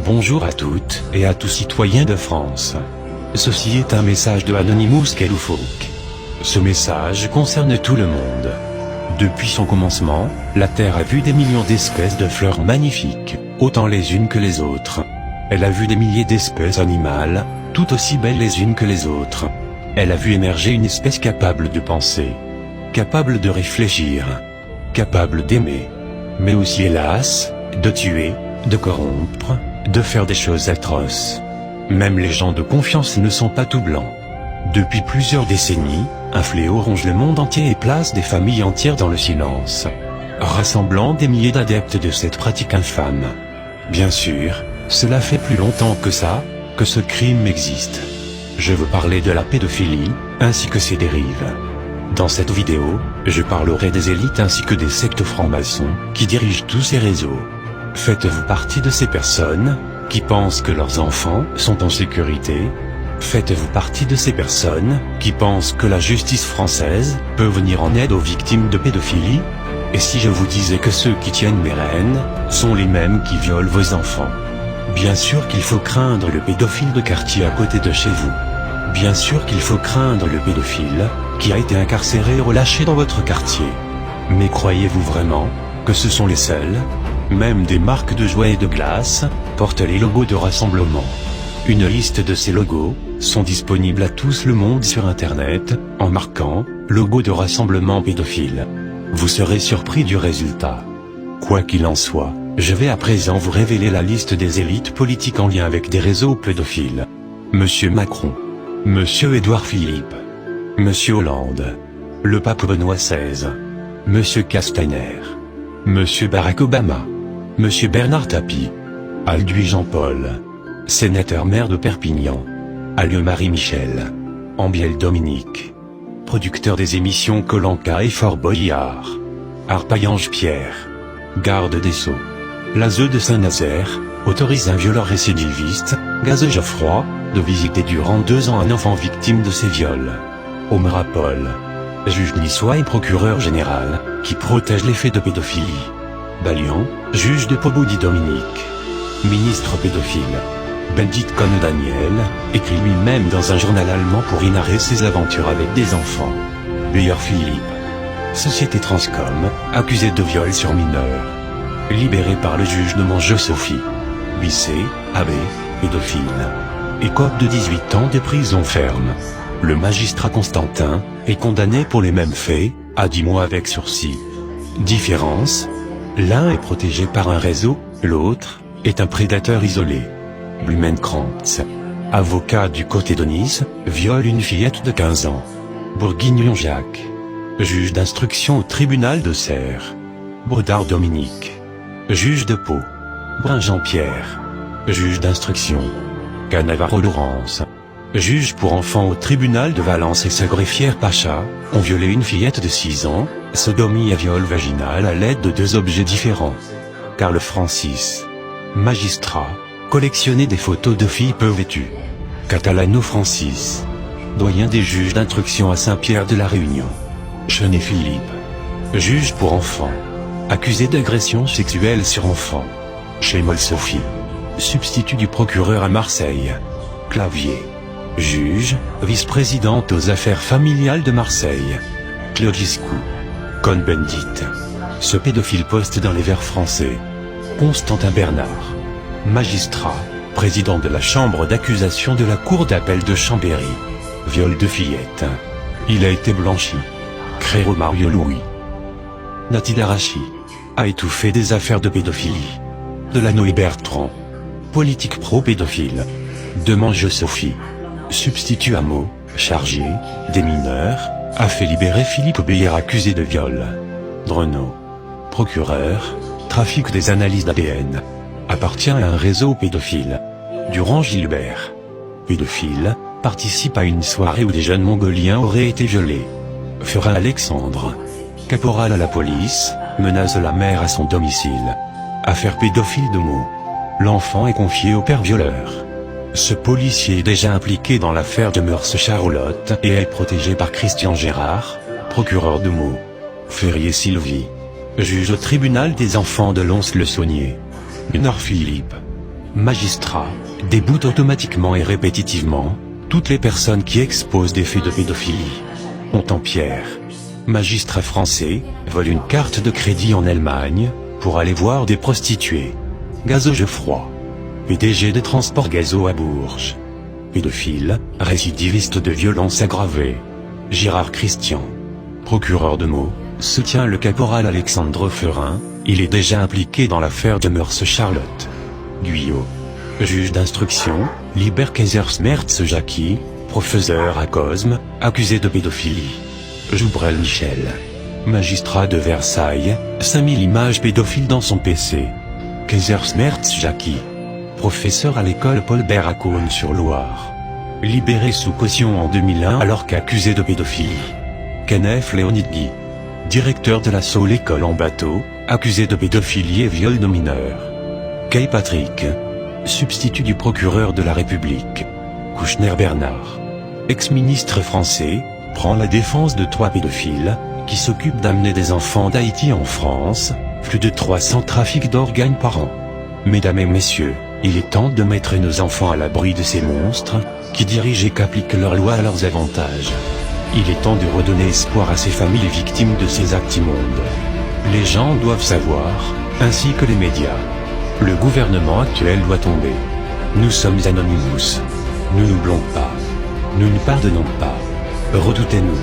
Bonjour à toutes et à tous citoyens de France. Ceci est un message de Anonymous Kelloufolk. Ce message concerne tout le monde. Depuis son commencement, la Terre a vu des millions d'espèces de fleurs magnifiques, autant les unes que les autres. Elle a vu des milliers d'espèces animales, tout aussi belles les unes que les autres. Elle a vu émerger une espèce capable de penser, capable de réfléchir, capable d'aimer, mais aussi hélas, de tuer, de corrompre, de faire des choses atroces. Même les gens de confiance ne sont pas tout blancs. Depuis plusieurs décennies, un fléau ronge le monde entier et place des familles entières dans le silence, rassemblant des milliers d'adeptes de cette pratique infâme. Bien sûr, cela fait plus longtemps que ça, que ce crime existe. Je veux parler de la pédophilie, ainsi que ses dérives. Dans cette vidéo, je parlerai des élites ainsi que des sectes francs-maçons, qui dirigent tous ces réseaux. Faites-vous partie de ces personnes, qui pensent que leurs enfants sont en sécurité? Faites-vous partie de ces personnes, qui pensent que la justice française peut venir en aide aux victimes de pédophilie? Et si je vous disais que ceux qui tiennent mes rênes, sont les mêmes qui violent vos enfants? Bien sûr qu'il faut craindre le pédophile de quartier à côté de chez vous. Bien sûr qu'il faut craindre le pédophile, qui a été incarcéré et relâché dans votre quartier. Mais croyez-vous vraiment, que ce sont les seuls? Même des marques de jouets et de glace, portent les logos de rassemblement. Une liste de ces logos, sont disponibles à tous le monde sur internet, en marquant, logo de rassemblement pédophile. Vous serez surpris du résultat. Quoi qu'il en soit, je vais à présent vous révéler la liste des élites politiques en lien avec des réseaux pédophiles. Monsieur Macron. Monsieur Édouard Philippe. Monsieur Hollande. Le pape Benoît XVI. Monsieur Castaner. Monsieur Barack Obama. Monsieur Bernard Tapie. Alduy Jean-Paul. Sénateur maire de Perpignan. Allieu-Marie Michel. Ambiel Dominique. Producteur des émissions Koh-Lanta et Fort Boyard. Arpaillange Pierre. Garde des Sceaux. L'ASE de Saint-Nazaire, autorise un violeur récidiviste, Gazeux Geoffroy, de visiter durant 2 ans un enfant victime de ces viols. Omar Paul. Juge niçois et procureur général, qui protège les faits de pédophilie. Balian, juge de Pobodi Dominique. Ministre pédophile. Benedict Cohn-Daniel, écrit lui-même dans un journal allemand pour y narrer ses aventures avec des enfants. Beyer Philippe. Société Transcom, accusée de viol sur mineurs. Libéré par le juge de Manjeux-Sophie. Bissé, abbé, pédophile. Écope de 18 ans de prison ferme. Le magistrat Constantin, est condamné pour les mêmes faits, à 10 mois avec sursis. Différence. L'un est protégé par un réseau, l'autre, est un prédateur isolé. Blumenkrantz. Avocat du côté de Nice, viole une fillette de 15 ans. Bourguignon Jacques. Juge d'instruction au tribunal de Serres. Brodard Dominique. Juge de Pau. Brun Jean-Pierre. Juge d'instruction. Cannavaro Laurence. Juge pour enfants au tribunal de Valence et sa greffière Pacha, ont violé une fillette de 6 ans, sodomie et viol vaginal à l'aide de 2 objets différents. Carl Francis. Magistrat. Collectionner des photos de filles peu vêtues. Catalano Francis. Doyen des juges d'instruction à Saint-Pierre de la Réunion. Chenet Philippe. Juge pour enfants. Accusé d'agression sexuelle sur enfants. Chémol Sophie. Substitut du procureur à Marseille. Clavier. Juge, vice-présidente aux affaires familiales de Marseille. Claudiscu. Cohn-Bendit. Ce pédophile poste dans les Verts français. Constantin Bernard. Magistrat, président de la chambre d'accusation de la cour d'appel de Chambéry. Viol de fillette. Il a été blanchi. Créro Mario Louis. Natil Arachi. A étouffé des affaires de pédophilie. Delano et Bertrand. Politique pro-pédophile. Demange Sophie. Substitut à mot, chargé, des mineurs, a fait libérer Philippe Beyer accusé de viol. Drenot. Procureur, trafic des analyses d'ADN. Appartient à un réseau pédophile. Durand Gilbert. Pédophile, participe à une soirée où des jeunes mongoliens auraient été violés. Furin Alexandre. Caporal à la police, menace la mère à son domicile. Affaire pédophile de Meaux. L'enfant est confié au père violeur. Ce policier est déjà impliqué dans l'affaire de Meurs-Charlotte et est protégé par Christian Gérard, procureur de Meaux. Ferrier Sylvie. Juge au tribunal des enfants de Lons-le-Saunier. Gunnar Philippe. Magistrat déboute automatiquement et répétitivement toutes les personnes qui exposent des faits de pédophilie. Hontampierre, magistrat français, vole une carte de crédit en Allemagne pour aller voir des prostituées. Gazo Geoffroy, PDG des transports Gazo à Bourges. Pédophile, récidiviste de violences aggravées. Girard Christian, procureur de Meaux, soutient le caporal Alexandre Ferin, il est déjà impliqué dans l'affaire de Meurs Charlotte. Guyot, juge d'instruction, libère Kaisersmerz Jackie, professeur à Cosme, accusé de pédophilie. Joubrel Michel, magistrat de Versailles, 5000 images pédophiles dans son PC. Kaisersmerz Jackie, professeur à l'école Paul Bert à Cosne-sur-Loire. Libéré sous caution en 2001 alors qu'accusé de pédophilie. Kenneth Léonid Guy, directeur de la Saule école en bateau, accusé de pédophilie et viol de mineurs. Kay Patrick, substitut du procureur de la République. Kouchner Bernard, ex-ministre français, prend la défense de 3 pédophiles, qui s'occupent d'amener des enfants d'Haïti en France, plus de 300 trafics d'organes par an. Mesdames et messieurs, il est temps de mettre nos enfants à l'abri de ces monstres, qui dirigent et qu'appliquent leurs lois à leurs avantages. Il est temps de redonner espoir à ces familles victimes de ces actes immondes. Les gens doivent savoir, ainsi que les médias. Le gouvernement actuel doit tomber. Nous sommes Anonymous. Nous n'oublions pas. Nous ne pardonnons pas. Redoutez-nous.